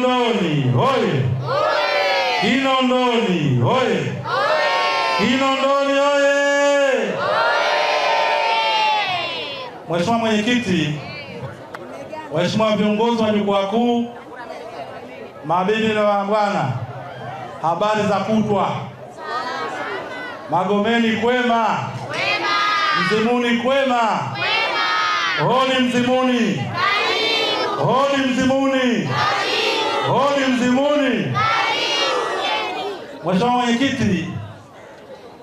Kinondoni hoye! Kinondoni hoye! Kinondoni hoye! Mheshimiwa Mwenyekiti, Waheshimiwa viongozi wa jukwaa kuu, mabibi na mabwana, habari za kutwa. Magomeni kwema? Mzimuni kwema? Hodi Mzimuni! Hodi Mzimuni! Hodi Mzimuni! Mheshimiwa Mwenyekiti,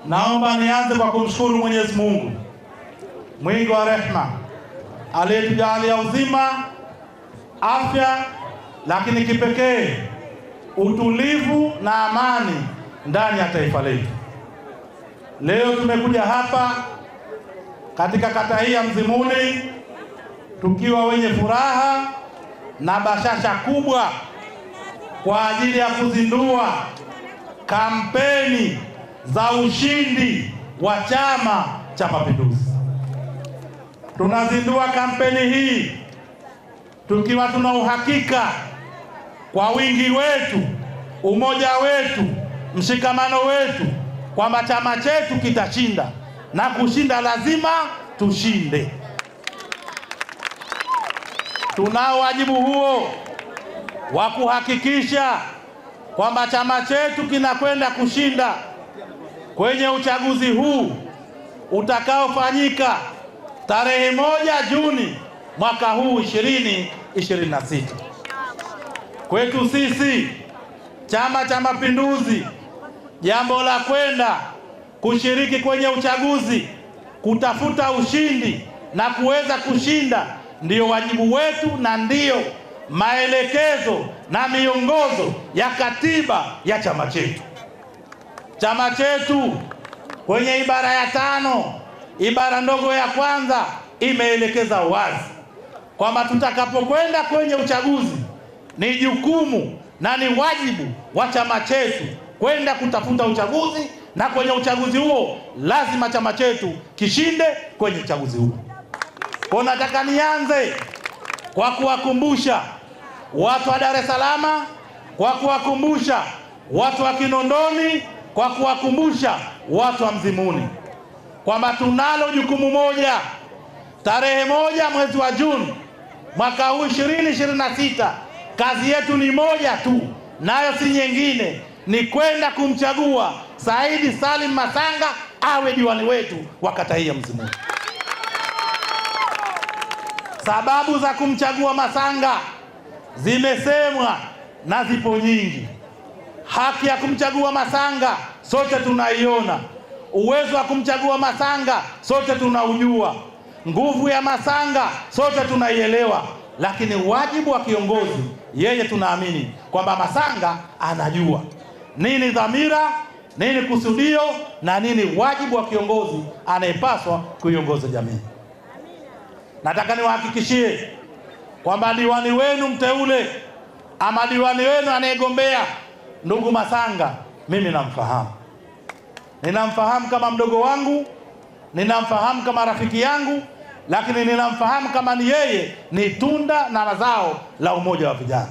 naomba nianze kwa kumshukuru Mwenyezi Mungu mwingi wa rehema aliyetujalia uzima, afya, lakini kipekee utulivu na amani ndani ya taifa letu. Leo tumekuja hapa katika kata hii ya Mzimuni tukiwa wenye furaha na bashasha kubwa kwa ajili ya kuzindua kampeni za ushindi wa Chama cha Mapinduzi. Tunazindua kampeni hii tukiwa tuna uhakika kwa wingi wetu, umoja wetu, mshikamano wetu kwamba chama chetu kitashinda, na kushinda lazima tushinde. Tunao wajibu huo wa kuhakikisha kwamba chama chetu kinakwenda kushinda kwenye uchaguzi huu utakaofanyika tarehe 1 Juni mwaka huu 2026. Kwetu sisi Chama cha Mapinduzi, jambo la kwenda kushiriki kwenye uchaguzi, kutafuta ushindi na kuweza kushinda, ndiyo wajibu wetu na ndiyo maelekezo na miongozo ya katiba ya chama chetu. Chama chetu kwenye ibara ya 5, ibara ndogo ya kwanza, imeelekeza wazi kwamba tutakapokwenda kwenye uchaguzi ni jukumu na ni wajibu wa chama chetu kwenda kutafuta uchaguzi, na kwenye uchaguzi huo lazima chama chetu kishinde kwenye uchaguzi huo. Kwa nataka nianze kwa kuwakumbusha watu wa Dar es Salaam, kwa kuwakumbusha watu wa Kinondoni, kwa kuwakumbusha watu wa Mzimuni kwamba tunalo jukumu moja. Tarehe 1 mwezi wa Juni mwaka huu 2026, kazi yetu ni moja tu, nayo si nyingine, ni kwenda kumchagua Saidi Salim Masanga awe diwani wetu wa kata hii ya Mzimuni. Sababu za kumchagua Masanga zimesemwa na zipo nyingi. Haki ya kumchagua Masanga sote tunaiona, uwezo wa kumchagua Masanga sote tunaujua, nguvu ya Masanga sote tunaielewa, lakini wajibu wa kiongozi, yeye tunaamini kwamba Masanga anajua nini dhamira, nini kusudio na nini wajibu wa kiongozi anayepaswa kuiongoza jamii. Nataka niwahakikishie kwamba diwani wenu mteule ama diwani wenu anayegombea ndugu Masanga, mimi namfahamu. Ninamfahamu kama mdogo wangu, ninamfahamu kama rafiki yangu, lakini ninamfahamu kama ni yeye ni tunda na mazao la umoja wa vijana.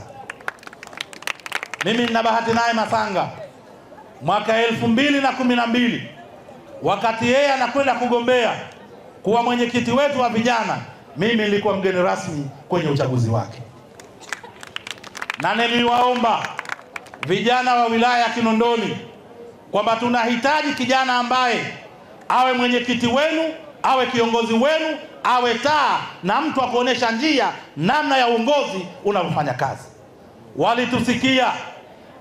Mimi nina bahati naye Masanga. Mwaka 2012 wakati yeye anakwenda kugombea kuwa mwenyekiti wetu wa vijana, mimi nilikuwa mgeni rasmi kwenye uchaguzi wake, na niliwaomba vijana wa wilaya ya Kinondoni kwamba tunahitaji kijana ambaye awe mwenyekiti wenu, awe kiongozi wenu, awe taa na mtu wa kuonesha njia namna ya uongozi unavyofanya kazi. Walitusikia,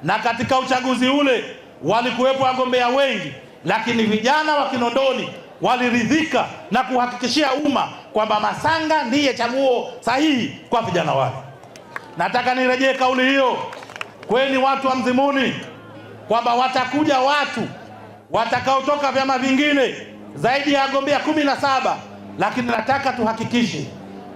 na katika uchaguzi ule walikuwepo wagombea wengi, lakini vijana wa Kinondoni waliridhika na kuhakikishia umma kwamba Masanga ndiye chaguo sahihi kwa vijana wale. Nataka nirejee kauli hiyo kweni watu wa Mzimuni kwamba watakuja watu watakaotoka vyama vingine zaidi ya wagombea 17, lakini nataka tuhakikishe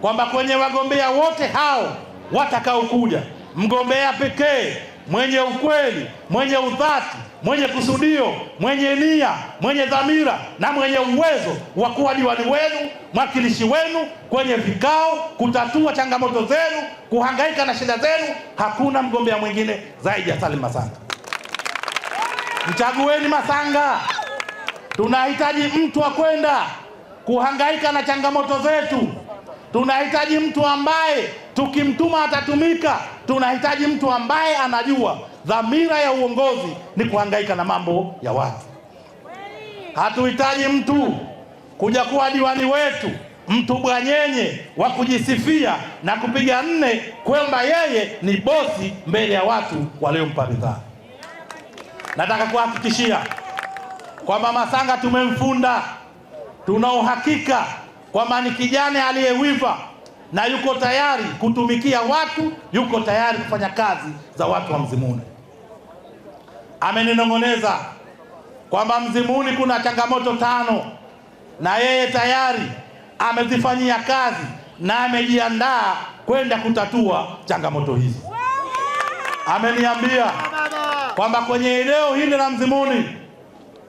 kwamba kwenye wagombea wote hao watakaokuja, mgombea pekee mwenye ukweli, mwenye udhati, mwenye kusudio, mwenye nia, mwenye dhamira na mwenye uwezo wa kuwa diwani wenu, mwakilishi wenu kwenye vikao, kutatua changamoto zenu, kuhangaika na shida zenu. Hakuna mgombea mwingine zaidi ya Salim Masanga. Mchagueni Masanga. Tunahitaji mtu wa kwenda kuhangaika na changamoto zetu. Tunahitaji mtu ambaye tukimtuma atatumika. Tunahitaji mtu ambaye anajua dhamira ya uongozi ni kuhangaika na mambo ya watu. Hatuhitaji mtu kuja kuwa diwani wetu, mtu bwanyenye wa kujisifia na kupiga nne kwamba yeye ni bosi mbele ya watu waliompa ridhaa. Nataka kuhakikishia kwamba Masanga tumemfunda. Tuna uhakika kwamba ni kijana aliyewiva na yuko tayari kutumikia watu, yuko tayari kufanya kazi za watu wa Mzimuni. Ameninong'oneza kwamba Mzimuni kuna changamoto 5 na yeye tayari amezifanyia kazi na amejiandaa kwenda kutatua changamoto hizi. Ameniambia kwamba kwenye eneo hili la Mzimuni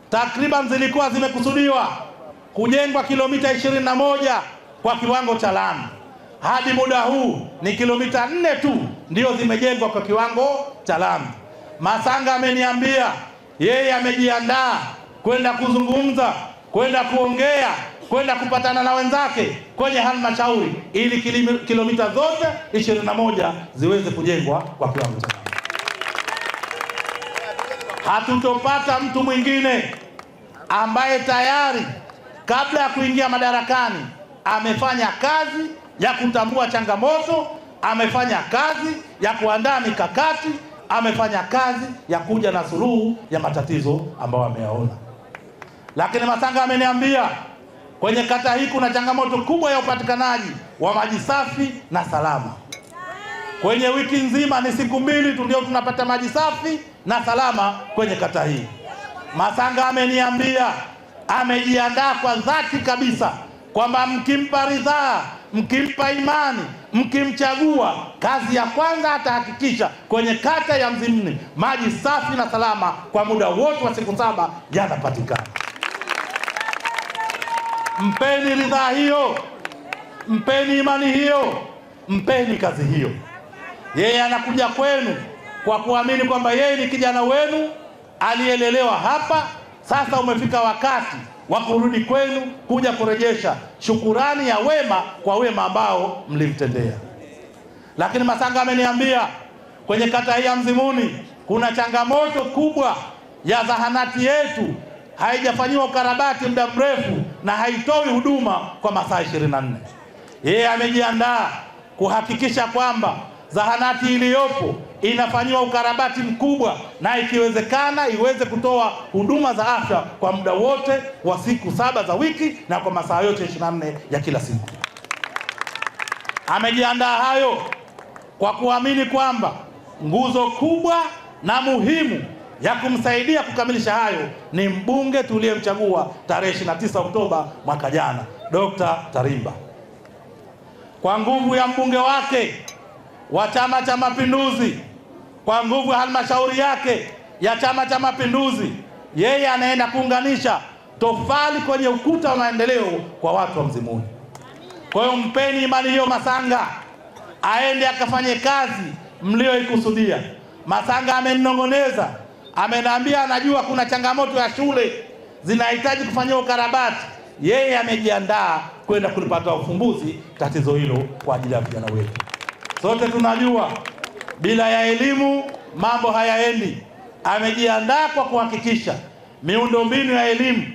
takriban zilikuwa zimekusudiwa kujengwa kilomita 21 kwa kiwango cha lami. Hadi muda huu ni kilomita 4 tu ndio zimejengwa kwa kiwango cha lami. Masanga ameniambia yeye amejiandaa kwenda kuzungumza, kwenda kuongea, kwenda kupatana na wenzake kwenye halmashauri ili kilomita zote 21 ziweze kujengwa kwa kiwango cha lami. Hatutopata mtu mwingine ambaye tayari kabla ya kuingia madarakani amefanya kazi ya kutambua changamoto, amefanya kazi ya kuandaa mikakati, amefanya kazi ya kuja na suluhu ya matatizo ambayo ameyaona. Lakini Masanga ameniambia kwenye kata hii kuna changamoto kubwa ya upatikanaji wa maji safi na salama. Kwenye wiki nzima ni siku 2 tu ndio tunapata maji safi na salama kwenye kata hii. Masanga ameniambia amejiandaa kwa dhati kabisa kwamba mkimpa ridhaa, mkimpa imani, mkimchagua, kazi ya kwanza atahakikisha kwenye kata ya Mzimuni maji safi na salama kwa muda wote wa siku 7 yanapatikana. Mpeni ridhaa hiyo, mpeni imani hiyo, mpeni kazi hiyo. Yeye anakuja kwenu kwa kuamini kwamba yeye ni kijana wenu aliyelelewa hapa. Sasa umefika wakati wa kurudi kwenu kuja kurejesha shukurani ya wema kwa wema ambao mlimtendea. Lakini Masanga ameniambia kwenye kata hii ya Mzimuni kuna changamoto kubwa ya zahanati yetu, haijafanyiwa ukarabati muda mrefu na haitoi huduma kwa masaa 24. Yeye amejiandaa kuhakikisha kwamba zahanati iliyopo inafanyiwa ukarabati mkubwa na ikiwezekana iweze kutoa huduma za afya kwa muda wote wa siku 7 za wiki na kwa masaa yote 24 ya kila siku. Amejiandaa hayo kwa kuamini kwamba nguzo kubwa na muhimu ya kumsaidia kukamilisha hayo ni mbunge tuliyemchagua tarehe 29 Oktoba mwaka jana, Dr. Tarimba. Kwa nguvu ya mbunge wake wa Chama cha Mapinduzi, kwa nguvu ya halmashauri yake ya Chama cha Mapinduzi, yeye anaenda kuunganisha tofali kwenye ukuta wa maendeleo kwa watu wa Mzimuni. Kwa hiyo mpeni imani hiyo Masanga, aende akafanye kazi mlioikusudia. Masanga ameninong'oneza, ameniambia anajua kuna changamoto ya shule zinahitaji kufanywa ukarabati. Yeye amejiandaa kwenda kulipata ufumbuzi tatizo hilo kwa ajili ya vijana wetu. Sote tunajua bila ya elimu mambo hayaendi. Amejiandaa kwa kuhakikisha miundombinu ya elimu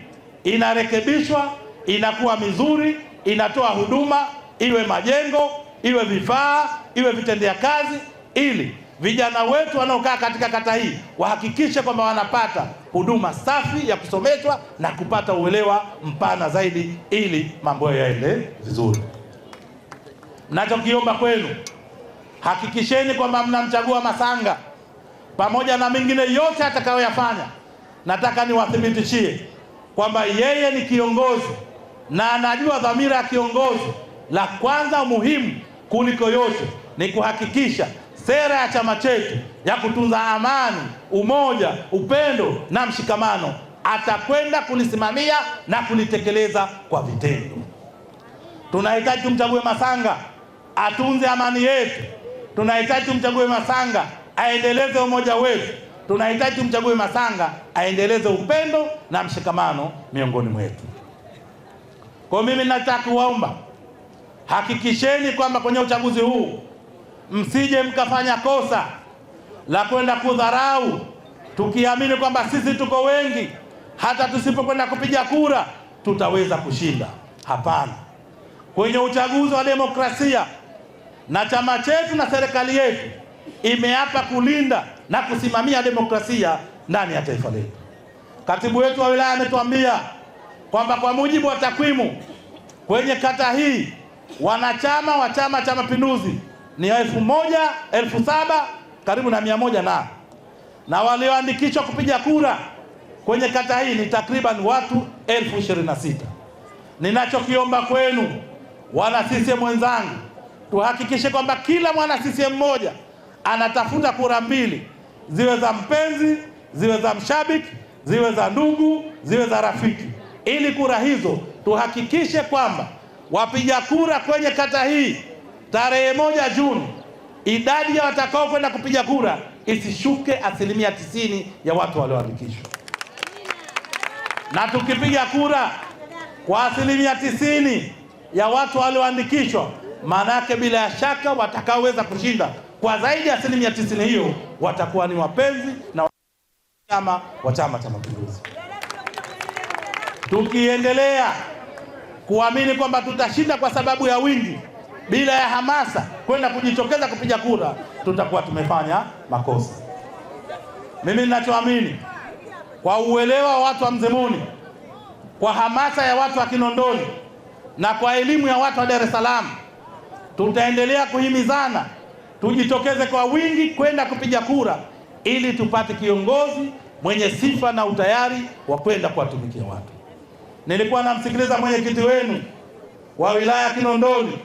inarekebishwa, inakuwa mizuri, inatoa huduma, iwe majengo, iwe vifaa, iwe vitendea kazi, ili vijana wetu wanaokaa katika kata hii wahakikishe kwamba wanapata huduma safi ya kusomeshwa na kupata uelewa mpana zaidi, ili mambo yaende vizuri. Nachokiomba kwenu, hakikisheni kwamba mnamchagua Masanga pamoja na mengine yote atakayoyafanya. Nataka niwathibitishie kwamba yeye ni kiongozi na anajua dhamira ya kiongozi. La kwanza muhimu kuliko yote ni kuhakikisha sera ya chama chetu ya kutunza amani, umoja, upendo na mshikamano, atakwenda kulisimamia na kulitekeleza kwa vitendo. Tunahitaji tumchague Masanga atunze amani yetu. Tunahitaji tumchague Masanga aendeleze umoja wetu. Tunahitaji tumchague Masanga aendeleze upendo na mshikamano miongoni mwetu. Kwa mimi nataka kuwaomba, hakikisheni kwamba kwenye uchaguzi huu msije mkafanya kosa la kwenda kudharau, tukiamini kwamba sisi tuko wengi, hata tusipokwenda kupiga kura tutaweza kushinda. Hapana. Kwenye uchaguzi wa demokrasia, na chama chetu na serikali yetu imeapa kulinda na kusimamia demokrasia ndani ya taifa letu. Katibu wetu wa wilaya ametuambia kwamba kwa mujibu wa takwimu kwenye kata hii wanachama wa Chama cha Mapinduzi ni 1,000 karibu na 100 na walioandikishwa kupiga kura kwenye kata hii ni takriban watu 26,000. Ninachokiomba kwenu wana CCM wenzangu, tuhakikishe kwamba kila mwana CCM mmoja anatafuta kura mbili, ziwe za mpenzi, ziwe za mshabiki, ziwe za ndugu, ziwe za rafiki, ili kura hizo tuhakikishe kwamba wapiga kura kwenye kata hii tarehe 1 Juni, idadi ya watakao kwenda kupiga kura isishuke 90% ya watu walioandikishwa. Na tukipiga kura kwa 90% ya watu walioandikishwa, maana yake bila shaka watakaoweza kushinda kwa zaidi ya 90% hiyo watakuwa ni wapenzi na chama wa Chama cha Mapinduzi. Tukiendelea kuamini kwamba tutashinda kwa sababu ya wingi bila ya hamasa kwenda kujitokeza kupiga kura, tutakuwa tumefanya makosa. Mimi ninachoamini, kwa uelewa wa watu wa Mzimuni, kwa hamasa ya watu wa Kinondoni na kwa elimu ya watu wa Dar es Salaam, tutaendelea kuhimizana tujitokeze kwa wingi kwenda kupiga kura ili tupate kiongozi mwenye sifa na utayari wa kwenda kuwatumikia watu. Nilikuwa namsikiliza mwenyekiti wenu wa wilaya ya Kinondoni,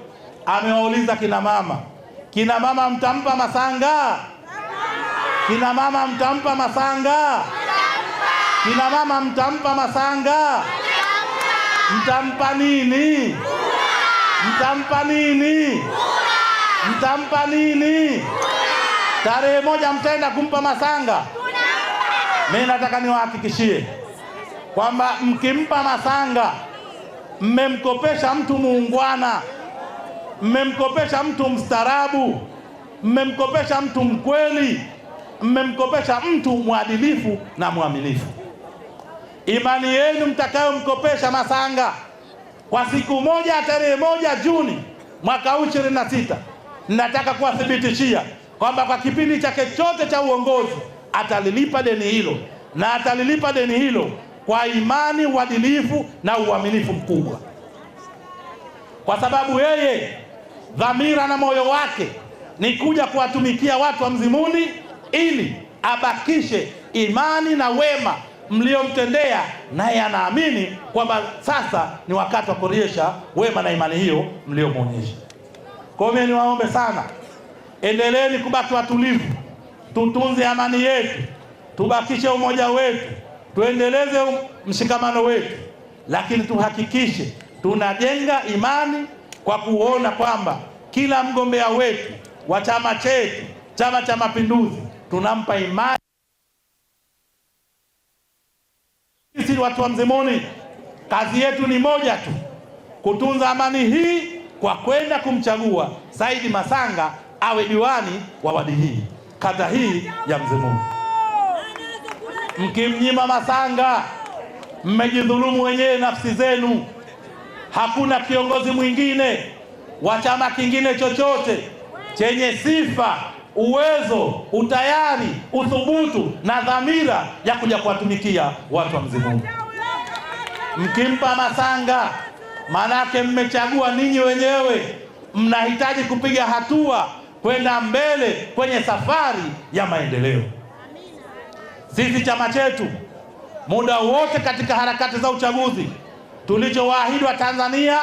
amewauliza kina mama mtampa Masanga? Kina mama mtampa Masanga? Kina mama mtampa Masanga? Mtampa nini? Mtampa nini? Mtampa nini? Tarehe 1 mtaenda kumpa Masanga? Mimi nataka niwahakikishie kwamba mkimpa Masanga mmemkopesha mtu muungwana, mmemkopesha mtu mstarabu, mmemkopesha mtu mkweli, mmemkopesha mtu mwadilifu na mwaminifu. Imani yenu mtakayomkopesha Masanga kwa siku moja, tarehe 1 Juni mwaka 2026, nataka kuwathibitishia kwamba kwa kipindi chake chote cha uongozi atalilipa deni hilo, na atalilipa deni hilo kwa imani, uadilifu na uaminifu mkubwa, kwa sababu yeye dhamira na moyo wake ni kuja kuwatumikia watu wa Mzimuni ili abakishe imani na wema mliomtendea, naye anaamini kwamba sasa ni wakati wa kurejesha wema na imani hiyo mliomwonyesha. Kwa hiyo niwaombe sana, endeleeni kubaki watulivu, tutunze amani yetu, tubakishe umoja wetu, tuendeleze mshikamano wetu, lakini tuhakikishe tunajenga imani kwa kuona kwamba kila mgombea wetu wa chama chetu, Chama cha Mapinduzi, tunampa imani. Sisi watu wa Mzimuni, kazi yetu ni moja tu, kutunza amani hii kwa kwenda kumchagua Saidi Masanga awe diwani wa wadi hii, kata hii ya Mzimuni. Mkimnyima Masanga, mmejidhulumu wenyewe nafsi zenu. Hakuna kiongozi mwingine wa chama kingine chochote chenye sifa, uwezo, utayari, uthubutu na dhamira ya kuja kuwatumikia watu wa Mzimuni. Mkimpa Masanga, manake mmechagua ninyi wenyewe, mnahitaji kupiga hatua kwenda mbele kwenye safari ya maendeleo. Sisi chama chetu muda wote katika harakati za uchaguzi, tulichowaahidi wa Tanzania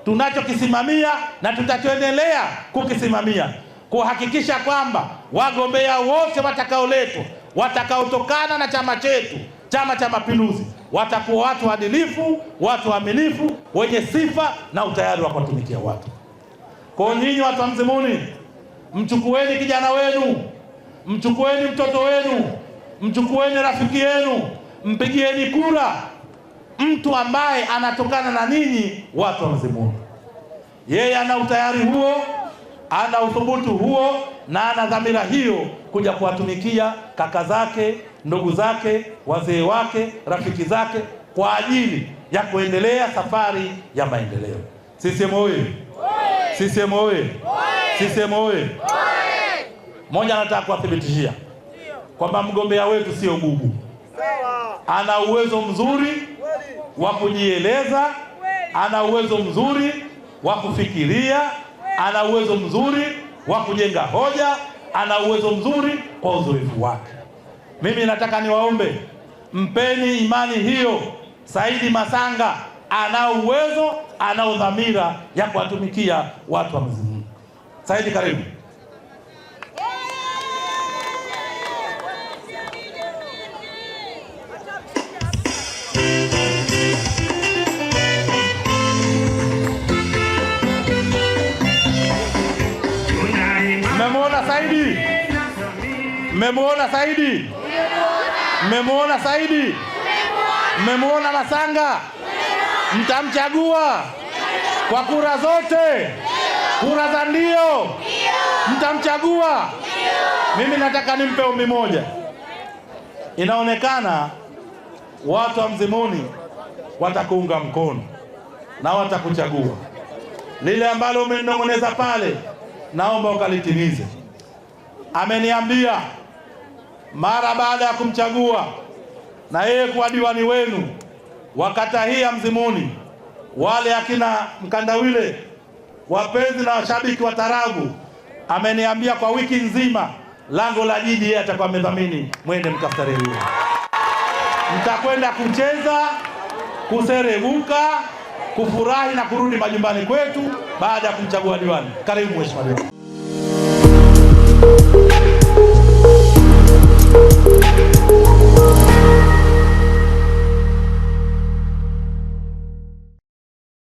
tunachokisimamia na tutachoendelea kukisimamia. kuhakikisha kwamba wagombea wote watakaoletwa, watakaotokana na chama chetu, Chama cha Mapinduzi, watakuwa watu waadilifu, watu waaminifu, wenye sifa na utayari wa kuwatumikia watu. Kwa nyinyi watu wa Mzimuni, mchukueni kijana wenu, mchukueni mtoto wenu, mchukueni rafiki yenu, mpigieni kura mtu ambaye anatokana na ninyi watu wa Mzimuni. Yeye ana utayari huo, ana uthubutu huo, na ana dhamira hiyo kuja kuwatumikia kaka zake, ndugu zake, wazee wake, rafiki zake kwa ajili ya kuendelea safari ya maendeleo. CCM oyee! CCM oyee! CCM oyee! Moja, nataka kuwathibitishia kwamba mgombea wetu sio bubu. Ana uwezo mzuri wa kujieleza, ana uwezo mzuri wa kufikiria, ana uwezo mzuri wa kujenga hoja, ana uwezo mzuri kwa uzoefu wake. Mimi nataka niwaombe, mpeni imani hiyo. Saidi Masanga ana uwezo, ana dhamira ya kuwatumikia watu wa Mzimuni. Saidi, karibu. Mmemwona Saidi? Mmemwona Saidi? Mmemwona Saidi? Mmemwona Masanga? Mtamchagua kwa kura zote? Kura za ndio? Mtamchagua? Mimi nataka nimpe ombi moja. Inaonekana watu wa Mzimuni watakuunga mkono na watakuchagua. Lile ambalo umenong'oneza pale, naomba ukalitimize. Ameniambia mara baada ya kumchagua na yeye kuwa diwani wenu wa kata hii ya Mzimuni, wale akina Mkandawile, wapenzi na washabiki wa tarabu, ameniambia kwa wiki nzima lango la jiji yeye atakuwa amedhamini mwende mkastarehe. Mtakwenda kucheza, kuserebuka, kufurahi na kurudi majumbani kwetu baada ya kumchagua diwani. Karibu mheshimiwa.